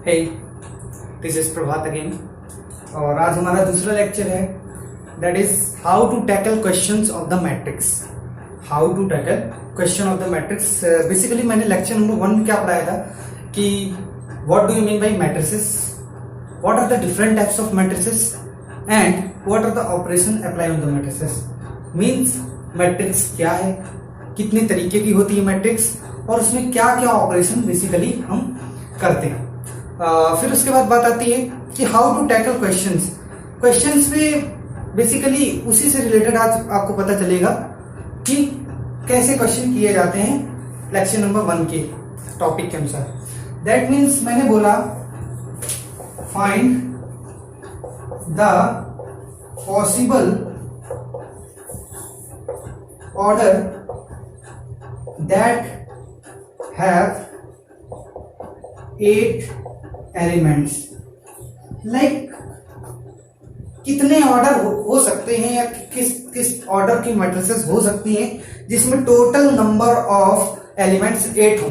Hey, this is Prabhat again. और आज हमारा दूसरा लेक्चर है, that is how to tackle questions of the matrix. How to tackle question of the matrix. Basically मैंने lecture number 1 में क्या पढ़ाया था कि what do you mean by matrices, what are the different types of matrices and what are the operation apply on the matrices. Means matrix क्या है, कितने तरीके की होती है मैट्रिक्स, और उसमें क्या क्या ऑपरेशन बेसिकली हम करते हैं। फिर उसके बाद बात आती है कि हाउ टू टैकल क्वेश्चंस में बेसिकली उसी से रिलेटेड आज आपको पता चलेगा कि कैसे क्वेश्चन किए जाते हैं लेक्चर नंबर 1 के टॉपिक के अनुसार। दैट मीन्स मैंने बोला find the possible order that have 8 elements. Like कितने ऑर्डर हो सकते हैं या किस ऑर्डर की मैट्रिसेस हो सकती हैं जिसमें टोटल नंबर ऑफ एलिमेंट्स 8 हो।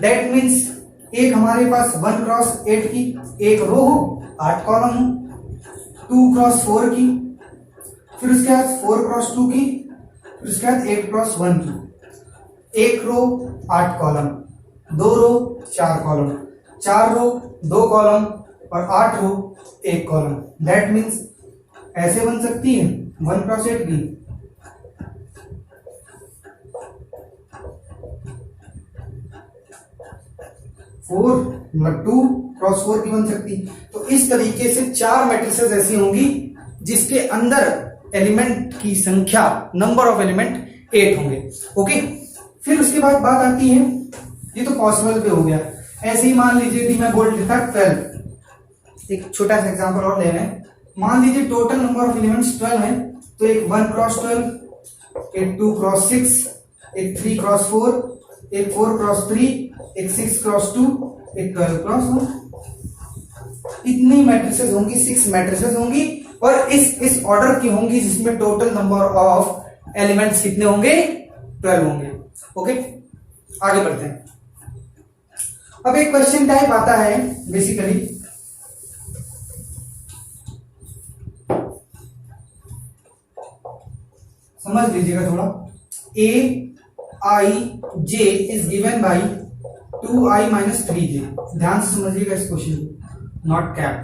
दैट मीन्स एक हमारे पास 1 क्रॉस 8 की एक रो हो, 8 कॉलम हो, 2 क्रॉस 4 की, फिर उसके बाद 4 क्रॉस 2 की, फिर उसके बाद 8 क्रॉस 1 की। एक रो 8 कॉलम, 2 रो 4 कॉलम, 4 रो 2 कॉलम और 8 रो 1 कॉलम। दैट मीन्स ऐसे बन सकती है 1 क्रॉस 8 की, मतलब 2 क्रॉस 4 की बन सकती। तो इस तरीके से 4 मैट्रिसेस ऐसी होंगी जिसके अंदर एलिमेंट की संख्या, नंबर ऑफ एलिमेंट 8 होंगे। ओके, फिर उसके बाद बात आती है, ये तो पॉसिबल पे हो गया। ऐसे ही मान लीजिए कि मैं बोल देता 12। एक छोटा सा एग्जांपल और ले रहे हैं। मान लीजिए टोटल नंबर ऑफ एलिमेंट्स 12 है, तो एक 1 क्रॉस 12, एक 2 क्रॉस 6, एक 3 क्रॉस 4, एक 4 क्रॉस 3, एक 6 क्रॉस 2, एक 12 क्रॉस 1। इतनी मैट्रिसेस होंगी, 6 मैट्रिसेस होंगी, और इस ऑर्डर की होंगी जिसमें टोटल नंबर ऑफ एलिमेंट्स कितने होंगे, 12 होंगे। ओके, आगे बढ़ते हैं। अब एक क्वेश्चन टाइप आता है बेसिकली, समझ लीजिएगा थोड़ा। A I j is given by 2i minus 3j। ध्यान से समझिएगा इस क्वेश्चन को, not cap.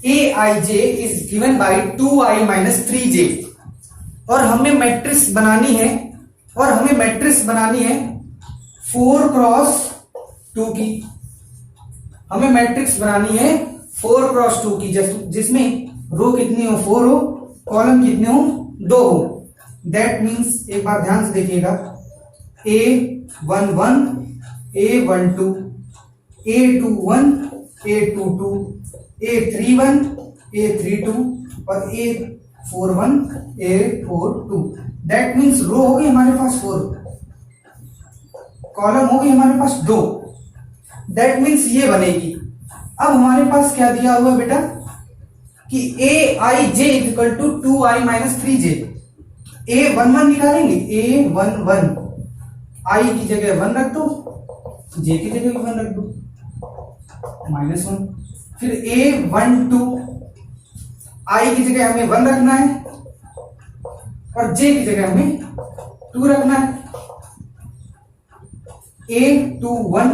A I j is given by 2i minus 3j, और हमें मैट्रिक्स बनानी है, 4 क्रॉस 2 की। हमें मैट्रिक्स बनानी है 4 क्रॉस 2 की, जिसमें रो कितनी हो, 4 हो, कॉलम कितने हो, 2 हो। दैट मीन्स एक बार ध्यान से देखिएगा, A11, A12, A21, A22, A31, A32 और A41, A42। दैट मीन्स रो हो गई हमारे पास 4, कॉलम हो गई हमारे पास 2। दैट मीन्स ये बनेगी। अब हमारे पास क्या दिया हुआ बेटा कि A i j equal to 2i minus 3j। A11 निकालेंगे, A11 i की जगह 1 रख दो, j की जगह भी 1 रख दो, -1। फिर A12 i की जगह हमें 1 रखना है और j की जगह हमें 2 रखना है। A21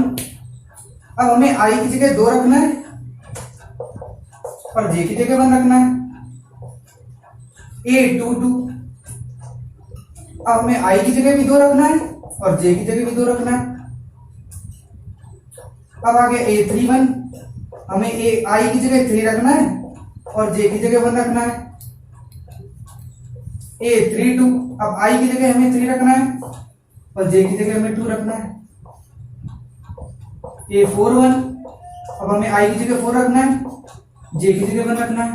अब हमें i की जगह 2 रखना है और j की जगह 1 रखना है। A22 अब हमें i की जगह भी 2 रखना है और j की जगह भी 2 रखना है। अब आ गया A31, हमें i की जगह 3 रखना है और j की जगह 1 रखना है। A32 अब i की जगह हमें 3 रखना है और j की जगह हमें 2 रखना है। A41 अब हमें i की जगह 4 रखना है, j की जगह 1 रखना है।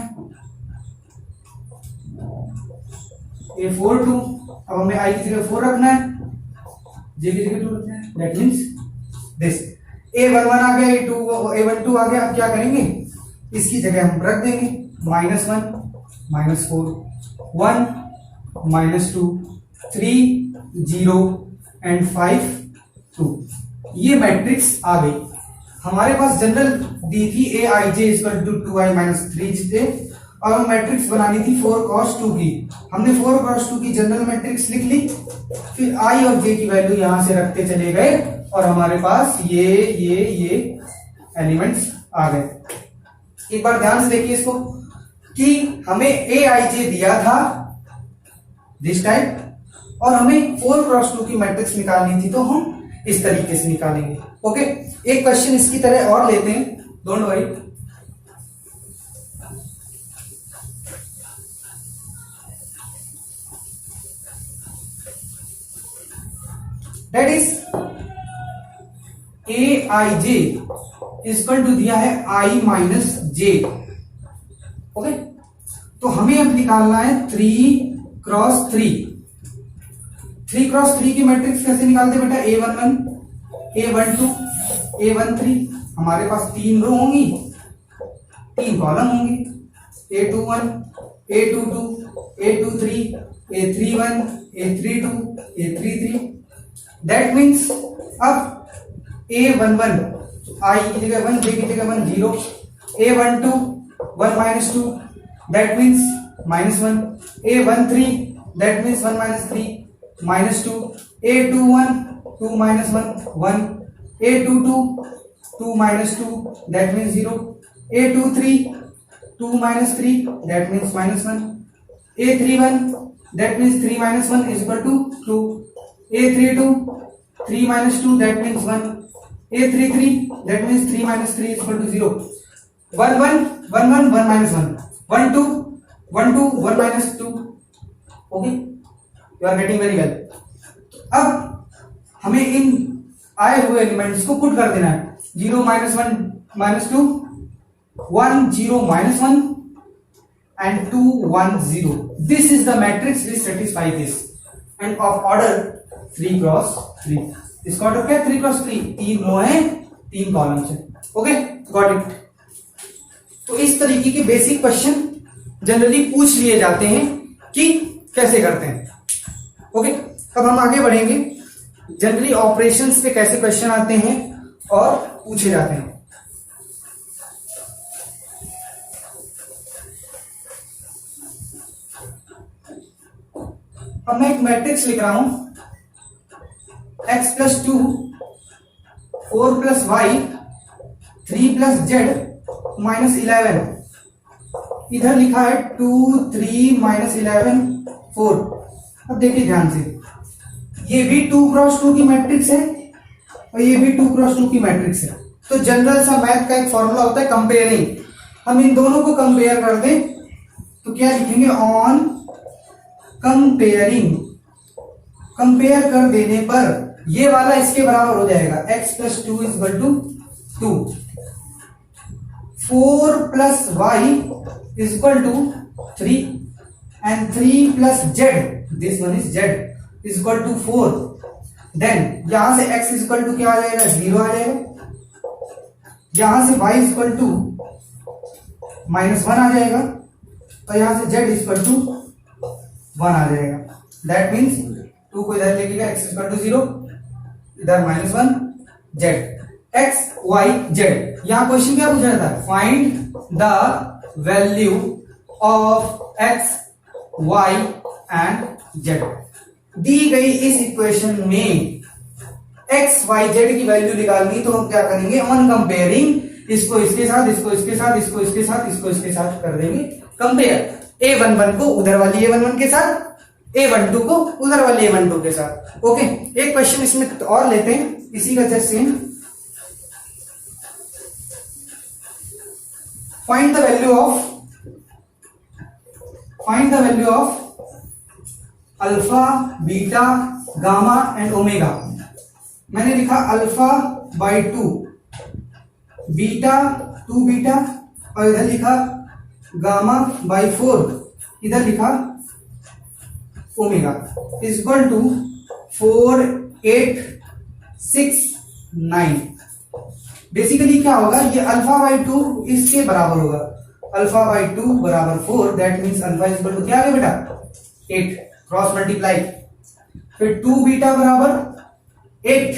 A42 अब हमें i की जगह 4 रखना है, j की जगह 2 रखना है। That means this. A11 आ गया, A12 आ गया। अब क्या करेंगे, इसकी जगह हम रख देंगे -1, -4, 1, -2, 3, 0 एंड 5, 2। ये मैट्रिक्स आ गई। हमारे पास जनरल दी थी a I J equal to 2i minus 3j और हम मैट्रिक्स बनानी थी 4 cos 2 की। हमने 4 cos 2 की जनरल मैट्रिक्स लिख ली, फिर i और j की वैल्यू यहां से रखते चले गए और हमारे पास ये एलिमेंट्स आ गए। एक बार ध्यान से देखिए इसको कि हमें ए आई जे दिया था दिस टाइप और हमें 4 क्रॉस 2 की मैट्रिक्स निकालनी थी, तो हम इस तरीके से निकालेंगे। ओके, एक क्वेश्चन इसकी तरह और लेते हैं, don't worry. That is A I J equal to दिया है आई माइनस जे। ओके, तो हमें अब निकालना है 3 क्रॉस 3। 3 क्रॉस 3 की मैट्रिक्स कैसे निकालते बेटा? A11, A12, A13। हमारे पास 3 रो होंगी, 3 कॉलम होंगी, A21, A22, A23, A31, A32, A33। That means अब A11 I की जगह 1, J की जगह 1, 0, A12 1 minus 2, that means minus 1, A13 that means 1 minus 3 minus 2, A21 2 minus 1 1, A22 2 minus 2 that means 0, A23 2 minus 3 that means minus 1, A31 that means 3 minus 1 is equal to 2, A32 3 minus 2 that means 1, A33 that means 3 minus 3 is equal to 0, 1 1 1 1 1 minus 1, 1 2 1 2 1 minus 2। Okay, you are getting very well. अब हमें इन आए हुए elements को put कर देना है। 0 minus 1 minus 2, 1 0 minus 1 and 2 1 0। This is the matrix which satisfies this and of order 3 cross 3। इसका order क्या है? 3 क्रॉस 3, 3 रो है, 3 कॉलम्स है। Okay, got it. तो इस तरीके के बेसिक क्वेश्चन जनरली पूछ लिए जाते हैं कि कैसे करते हैं। ओके, अब हम आगे बढ़ेंगे जनरली ऑपरेशंस पे कैसे क्वेश्चन आते हैं और पूछे जाते हैं। अब मैं एक मैट्रिक्स लिख रहा हूं, x plus 2 4 plus y 3 plus z minus 11। इधर लिखा है 2 3 minus 11 4। अब देखिए ध्यान से, ये भी 2 क्रॉस 2 की मैट्रिक्स है और ये भी 2 क्रॉस 2 की मैट्रिक्स है। तो जनरल सा मैथ का एक फॉर्मूला होता है कंपेयरिंग। हम इन दोनों को कंपेयर कर दें तो क्या लिखेंगे? On comparing. कंपेयर कर देने पर ये वाला इसके बराबर हो जाएगा, x plus 2 is equal to 2, 4 plus y is equal to 3 and 3 plus z, this one is z, is equal to 4। then यहां से x is equal to क्या आ जाएगा? 0 आ जाएगा। यहां से y is equal to -1 आ जाएगा और यहां से z is equal to 1 आ जाएगा। दैट मीन्स 2 को इधर लेके x is equal to 0, इधर -1 z, x y z। यहां क्वेश्चन क्या पूछा जाता है? Find the value of x y and z। दी गई इस इक्वेशन में x y z की वैल्यू निकालनी, तो हम क्या करेंगे? ऑन कंपेयरिंग, इसको इसके साथ, इसको इसके साथ, इसको इसके साथ, इसको इसके साथ कर देंगे कंपेयर। A11 को उधर वाली A11 के साथ, A12 को उधर वाले A12 के साथ। ओके, एक क्वेश्चन इसमें और लेते हैं, इसी का just same. Find the value of alpha beta gamma and omega. मैंने लिखा अल्फा बाई 2, बीटा 2 बीटा और इधर लिखा गामा बाई 4, इधर लिखा omega is equal to 4 8 6 9। Basically क्या होगा? ये अल्फा बाई 2 इसके बराबर होगा, अल्फा बाई 2 बराबर 4। That means alpha is equal to क्या आ गया बेटा? 8, क्रॉस मल्टीप्लाई। फिर 2 बीटा बराबर 8,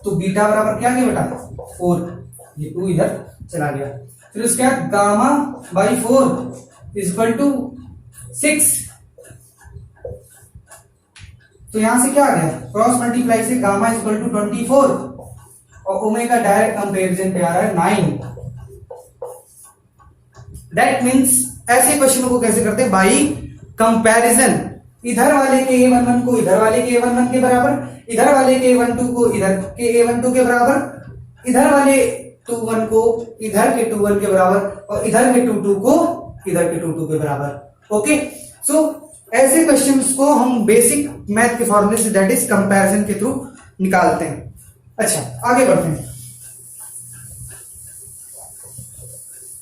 तो बीटा बराबर क्या आ गया बेटा? 4। ये 2 इधर चला गया। फिर उसके बाद गामा बाई 4 इक्वल टू 6। तो यहां से क्या आ गया, क्रॉस मल्टीप्लाई से गामा इक्वल टू 24 और ओमेगा डायरेक्ट कंपेरिजन पे आ रहा है 9। दैट मीन्स ऐसे क्वेश्चनों को कैसे करते हैं, बाई कंपैरिजन। इधर वाले के A11 को इधर वाले के A11 के बराबर, इधर वाले के A12 को इधर के A12 के बराबर, इधर वाले 21 को इधर के 21 के बराबर और इधर के 22 को इधर के 22 के बराबर। ओके, सो ऐसे क्वेश्चंस को हम बेसिक मैथ के फॉर्मूले से दैट इज कंपैरिजन के थ्रू निकालते हैं। अच्छा, आगे बढ़ते हैं।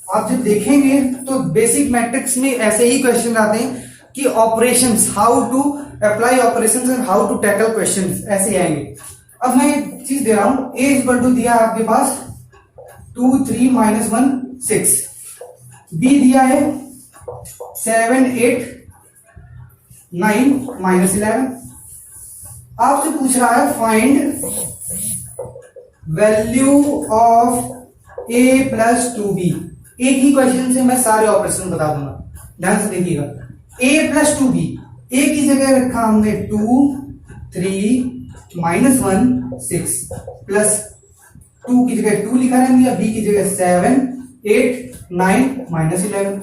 आप जब देखेंगे तो बेसिक मैट्रिक्स में ऐसे ही क्वेश्चन आते हैं कि operations, how to apply operations and how to tackle questions, ऐसे आएंगे। अब मैं एक चीज दे रहा हूं, a इक्वल टू दिया आपके पास 2 3 -1 6, b दिया है 7 8 9 -11। आपसे पूछ रहा है find value of a plus 2b। एक ही क्वेश्चन से मैं सारे ऑपरेशन बता दूंगा, ध्यान से देखिएगा। a प्लस 2b, a की जगह रखा हमने 2 3 -1 6 प्लस 2 की जगह 2 लिखा रहने दिया, b की जगह 7 8 9 -11।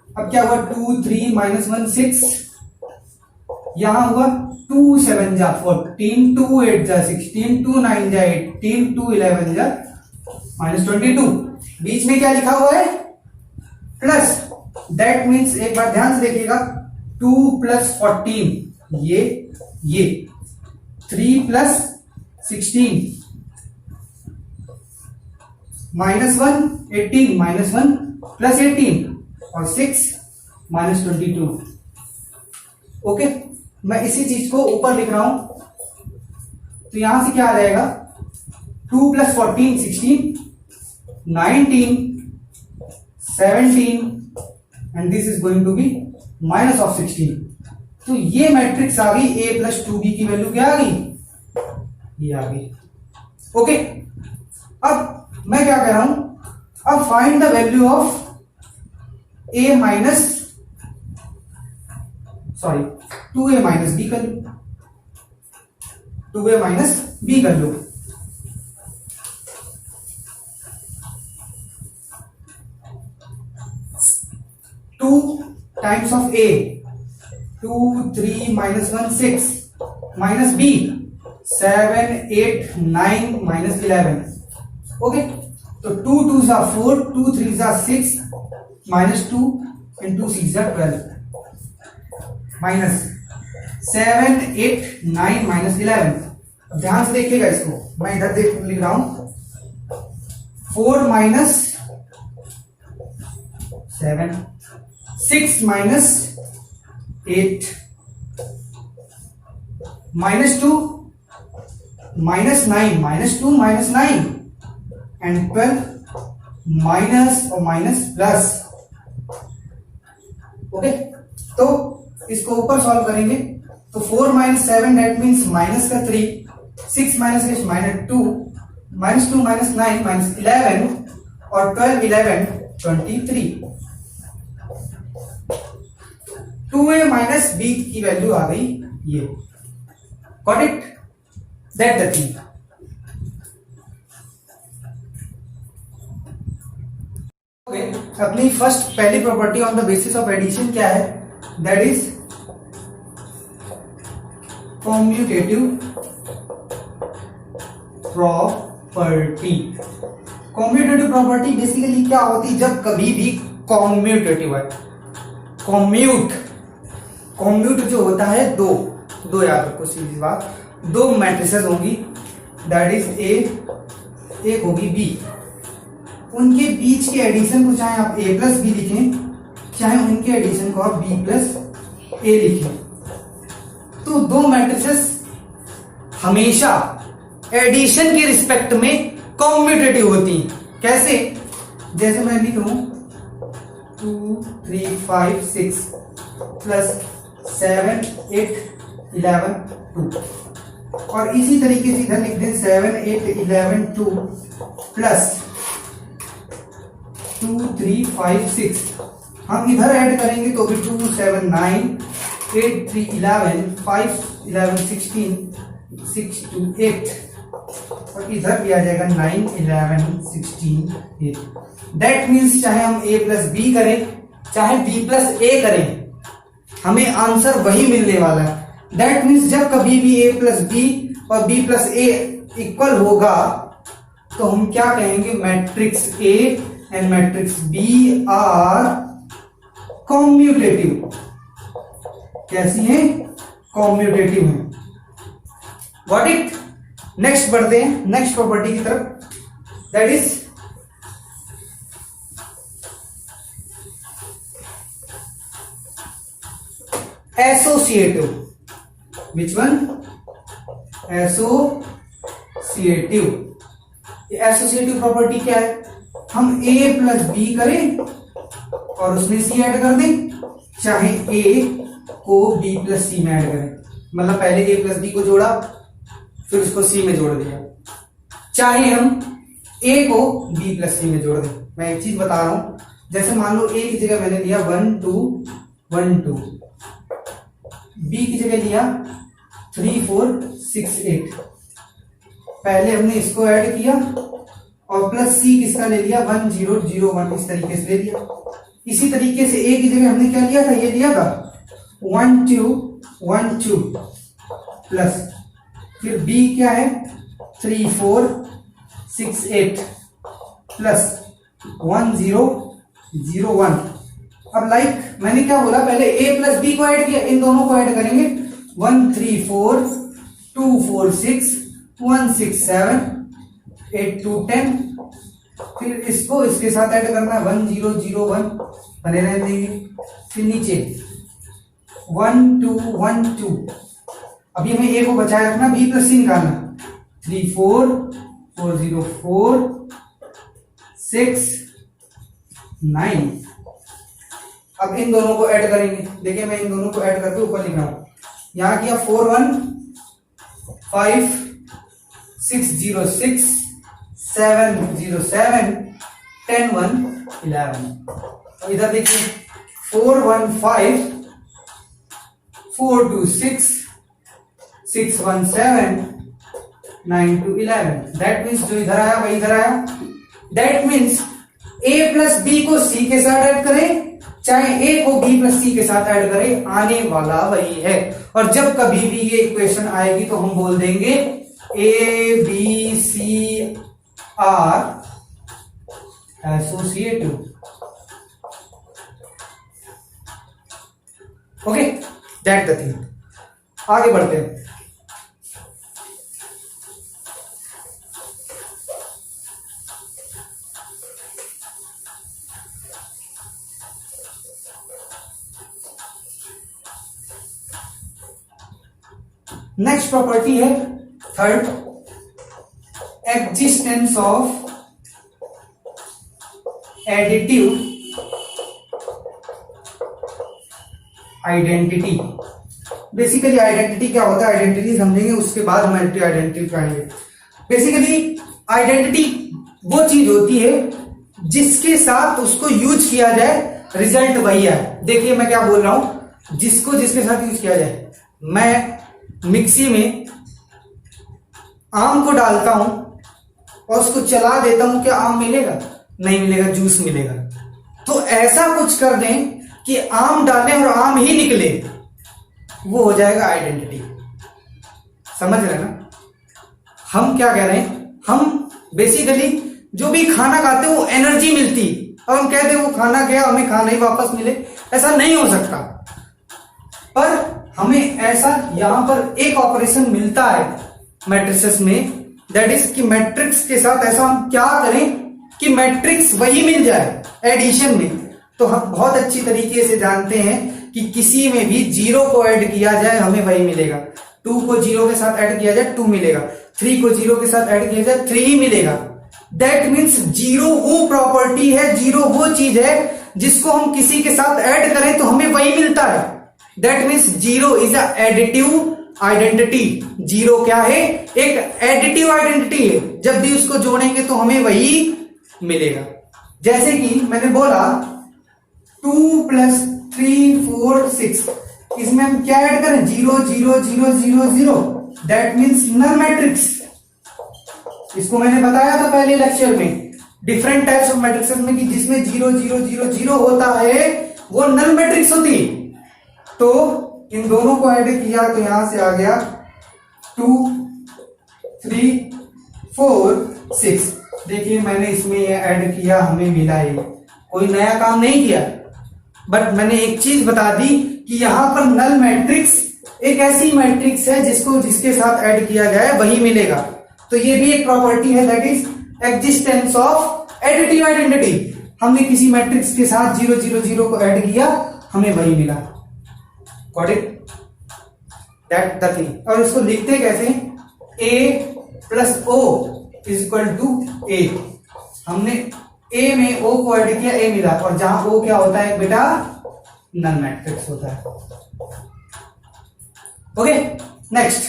अब क्या हुआ, 2 3 -1 6, यहां हुआ 2 7 जा 14, 2 8 जा 16, 2 9 जा 18, 2 11 जा -22। बीच में क्या लिखा हुआ है, प्लस। दैट मीन्स एक बार ध्यान से देखिएगा, 2 + 14 ये 3 + 16 -1 18 -1 + 18 और 6 -22। ओके, मैं इसी चीज को ऊपर लिख रहा हूं, तो यहां से क्या आ जाएगा, 2 + 14 16 19 17 and this is going to be minus of 16। तो ये मैट्रिक्स आ गई, a + 2b की वैल्यू क्या आ गई, ये आ गई। ओके, अब मैं क्या कह रहा हूं, अब find the value of a minus 2a minus b कर लो, 2a माइनस b कर लो। Times of a 2 3 -1 6 minus b 7 8 9 -11। Okay, तो 2 2 जा 4, 2 3 जा 6 -2 and 2 6 जा 12 माइनस 7 8 9 -11। ध्यान से देखिएगा इसको, मैं इधर लिख रहा हूं 4 - 7 6 - 8 -2 -9 -2 -9 and 12 माइनस और माइनस प्लस। ओके, तो इसको ऊपर सॉल्व करेंगे तो 4 - 7 दैट मीन्स माइनस का 3, 6 - 8 -2 -2 -9 -11 और 12 11 23। 2a माइनस b की वैल्यू आ गई ये। Got it, that the thing. Okay, अपनी फर्स्ट पहली property on the basis of addition क्या है, that is commutative property. Commutative property basically क्या होती है, जब कभी भी कॉम्यूटेटिव है, कॉम्यूट जो होता है दो याद रखो सीधी बात, 2 मैट्रिसेस होंगी, दैट इज ए, एक होगी बी, उनके बीच के एडिशन को चाहे आप a + b लिखें, चाहे उनके एडिशन को आप b + a लिखें, तो 2 मैट्रिसेस हमेशा एडिशन के रिस्पेक्ट में कॉम्यूटेटिव होती हैं। कैसे, जैसे मैं लिख रहा हूं 2 3 5 6 प्लस 7 8 11 2, और इसी तरीके से इधर लिख दें 7 8 11 2 प्लस 2 3 5 6, हम इधर ऐड करेंगे तो भी 2 7 9 8 3 11 5 11 16 6 2 8, और इधर भी आ जाएगा 9 11 16 8। दैट मीन्स चाहे हम a प्लस बी करें चाहे b प्लस ए करें, हमें आंसर वही मिलने वाला है। दैट मीन्स जब कभी भी a प्लस बी और b प्लस ए इक्वल होगा तो हम क्या कहेंगे, matrix A and matrix B are commutative. कैसी है? कॉम्यूटेटिव है। What it? नेक्स्ट बढ़ते हैं नेक्स्ट प्रॉपर्टी की तरफ, that is associative. Which one? Associative. Associative property क्या है? हम a प्लस बी करें और उसमें c ऐड कर दें, चाहे a को b प्लस c में ऐड करें, मतलब पहले a प्लस बी को जोड़ा फिर उसको c में जोड़ दिया, चाहे हम a को b प्लस c में जोड़ दें। मैं एक चीज बता रहा हूं, जैसे मान लो a की जगह मैंने लिया 1 2 1 2, b की जगह लिया 3 4 6 8, पहले हमने इसको ऐड किया और प्लस c किसका ले लिया 1 0 0 1, इस तरीके से ले लिया। इसी तरीके से a की जगह हमने क्या लिया था, ये लिया था 1 2 1 2 प्लस, फिर b क्या है 3 4 6 8 प्लस 1 0 0 1। अब लाइक मैंने क्या बोला, पहले a प्लस b को ऐड किया, इन दोनों को ऐड करेंगे 1 3 4 2 4 6 1 6 7 8 2 10, फिर इसको इसके साथ ऐड करना है 1 0 0 1 बने रहने देंगे, फिर नीचे 1 2 1 2। अभी हमें a को बचाए रखना, b प्लस c निकालना, 3 4 4 0 4 6 9। अब इन दोनों को ऐड करेंगे, देखिए मैं इन दोनों को ऐड करके ऊपर लिख रहा हूं, यहां किया 4 1 5 6 0 6 7 0 7 10 1 11। और इधर देखिए 4 1 5 4 2 6 6 1 7 9 2 11। दैट मीन्स जो इधर आया वही इधर आया। That means a plus B को c के साथ ऐड करें चाहे a को b प्लस c के साथ ऐड करें, आने वाला वही है। और जब कभी भी ये इक्वेशन आएगी तो हम बोल देंगे a b c are associative. Okay, that the thing. आगे बढ़ते हैं। नेक्स्ट प्रॉपर्टी है third, existence of additive identity. Basically identity क्या होता है, आइडेंटिटी समझेंगे, उसके बाद हम मल्टी आइडेंटिटी करेंगे। बेसिकली आइडेंटिटी वो चीज होती है जिसके साथ उसको यूज किया जाए रिजल्ट वही है। देखिए मैं क्या बोल रहा हूं, जिसको जिसके साथ यूज किया जाए। मैं मिक्सी में आम को डालता हूं और उसको चला देता हूं, क्या आम मिलेगा? नहीं मिलेगा, जूस मिलेगा। तो ऐसा कुछ कर दें कि आम डालें और आम ही निकले, वो हो जाएगा आइडेंटिटी। समझ रहे ना हम क्या कह रहे हैं? हम बेसिकली जो भी खाना खाते हैं वो एनर्जी मिलती, और हम कहते हैं वो खाना गया हमें खाना ही वापस मिले, ऐसा नहीं हो सकता। पर हमें ऐसा यहां पर एक ऑपरेशन मिलता है मैट्रिसेस में, दैट इज कि मैट्रिक्स के साथ ऐसा हम क्या करें कि मैट्रिक्स वही मिल जाए एडिशन में। तो हम बहुत अच्छी तरीके से जानते हैं कि किसी में भी 0 को ऐड किया जाए हमें वही मिलेगा, 2 को 0 के साथ ऐड किया जाए 2 मिलेगा, 3 को 0 के साथ ऐड किया जाए 3 ही मिलेगा। दैट मीन्स 0 वो प्रॉपर्टी है, 0 वो चीज है जिसको हम किसी के साथ ऐड करें तो हमें वही मिलता है। That means 0 is a additive identity. 0 क्या है? एक एडिटिव आइडेंटिटी है, जब भी उसको जोड़ेंगे तो हमें वही मिलेगा। जैसे कि मैंने बोला 2 + 3 4 6, इसमें हम क्या ऐड करें? 0 0 0 0 0, दैट मीन्स नल मैट्रिक्स। इसको मैंने बताया था पहले लेक्चर में, डिफरेंट टाइप्स ऑफ मैट्रिक्स में, कि जिसमें 0 0 0 0 होता है वो नल मैट्रिक्स होती है। तो इन दोनों को ऐड किया तो यहां से आ गया 2 3 4 6। देखिए मैंने इसमें ये ऐड किया, हमें मिला ये, कोई नया काम नहीं किया, बट मैंने एक चीज बता दी कि यहां पर नल मैट्रिक्स एक ऐसी मैट्रिक्स है जिसके साथ ऐड किया जाए वही मिलेगा। तो ये भी एक प्रॉपर्टी है, that is existence of additive identity. हमने किसी मैट्रिक्स के साथ 0 0 0 को ऐड किया, हमें वही मिला। Got it? That the thing. और इसको लिखते कैसे? a + o = a। हमने a में o को ऐड किया, a मिला, और जहां o क्या होता है बेटा? नल मैट्रिक्स होता है। Okay, next.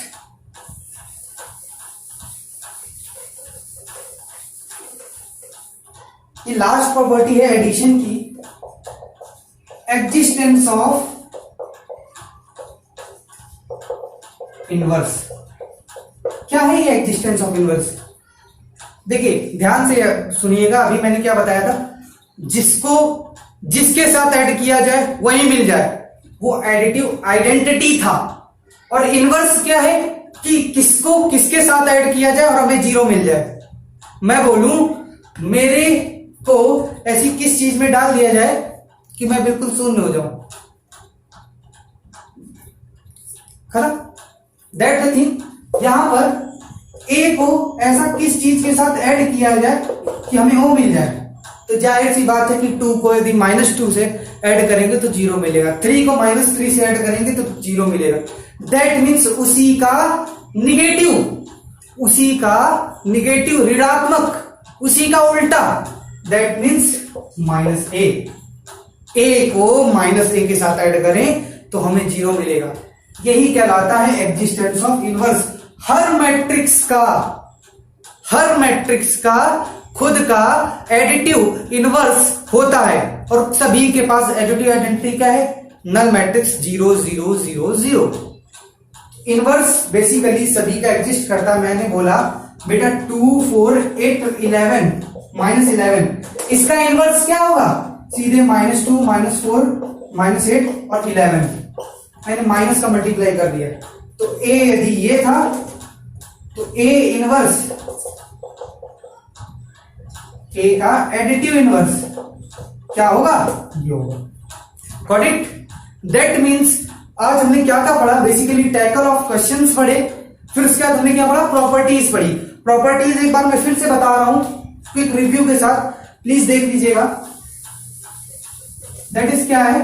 ये लास्ट प्रॉपर्टी है एडिशन की, एग्जिस्टेंस ऑफ इनवर्स। क्या है ये एग्जिस्टेंस ऑफ इनवर्स? देखिए ध्यान से सुनिएगा, अभी मैंने क्या बताया था, जिसके साथ ऐड किया जाए वही मिल जाए, वो एडिटिव आइडेंटिटी था। और इनवर्स क्या है कि किसके साथ ऐड किया जाए और हमें 0 मिल जाए। मैं बोलूं मेरे को ऐसी किस चीज में डाल दिया जाए कि मैं बिल्कुल शून्य हो जाऊं, खराब? That the thing. यहां पर ए को ऐसा किस चीज के साथ ऐड किया जाए कि हमें वो मिल जाए। तो जाहिर सी बात है कि 2 को यदि -2 से ऐड करेंगे तो 0 मिलेगा, 3 को -3 से ऐड करेंगे तो 0 मिलेगा। दैट मीन्स उसी का निगेटिव ऋणात्मक, उसी का उल्टा, दैट मीन्स -a। a को -a के साथ ऐड करें तो हमें 0 मिलेगा। यही कहलाता है existence of inverse. Her matrix का खुद का एडिटिव इनवर्स होता है, और सभी के पास एडिटिव आइडेंटिटी क्या है? Null matrix 0 0 0 0। इनवर्स बेसिकली सभी का एग्जिस्ट करता है। मैंने बोला बेटा 2 4 8 11 -11, इसका इनवर्स क्या होगा? सीधे -2 -4 -8 और 11। मैंने माइनस का मल्टीप्लाई कर दिया। तो a यदि ये था तो a इनवर्स, a का एडिटिव इनवर्स क्या होगा? ये होगा। Got it? दैट मीन्स आज हमने क्या पढ़ा? बेसिकली टैकल ऑफ क्वेश्चंस पढ़े, फिर उसके बाद हमने क्या पढ़ा? प्रॉपर्टीज पढ़ी। प्रॉपर्टीज एक बार मैं फिर से बता रहा हूं क्विक रिव्यू के साथ, प्लीज देख लीजिएगा। दैट इज क्या है?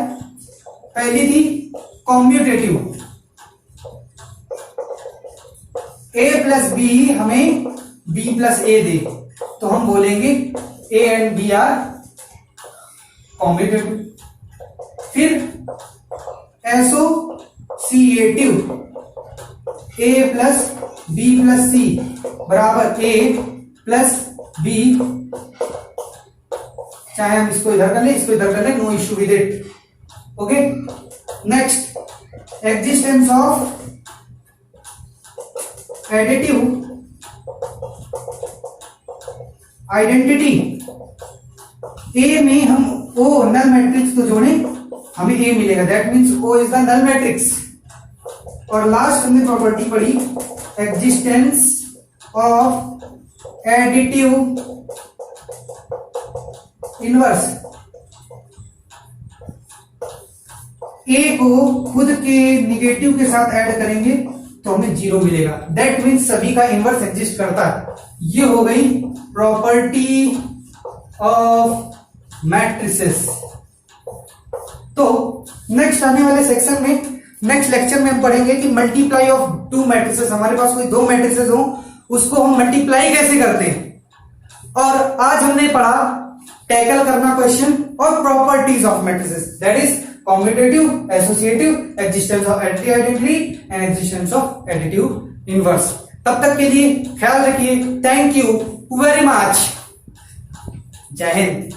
पहली थी कॉम्यूटेटिव, a + b हमें b + a दे, तो हम बोलेंगे a and b are commutative. फिर एसोसिएटिव, a + b + c बराबर a + b, चाहे हम इसको इधर कर ले, इसको इधर कर ले, no issue with it. Okay, next existence of additive identity. A में हम ओ नल मैट्रिक्स को जोड़े, हमें ए मिलेगा, that means O is the null matrix. और लास्ट हमने प्रॉपर्टी पढ़ी existence of additive inverse. A को खुद के निगेटिव के साथ ऐड करेंगे तो हमें 0 मिलेगा। दैट मीन्स सभी का इनवर्स एग्जिस्ट करता है। ये हो गई प्रॉपर्टी ऑफ मैट्रिसेस। तो नेक्स्ट आने वाले सेक्शन में, नेक्स्ट लेक्चर में हम पढ़ेंगे कि मल्टीप्लाई ऑफ 2 मैट्रिसेस। हमारे पास कोई 2 मैट्रिसेस हो, उसको हम मल्टीप्लाई कैसे करते हैं। और आज हमने पढ़ा टैकल करना क्वेश्चन और properties of matrices, that is commutative, associative, existence of additive identity and existence of additive inverse. तब तक के लिए ख्याल रखिए। Thank you very much. जय हिंद।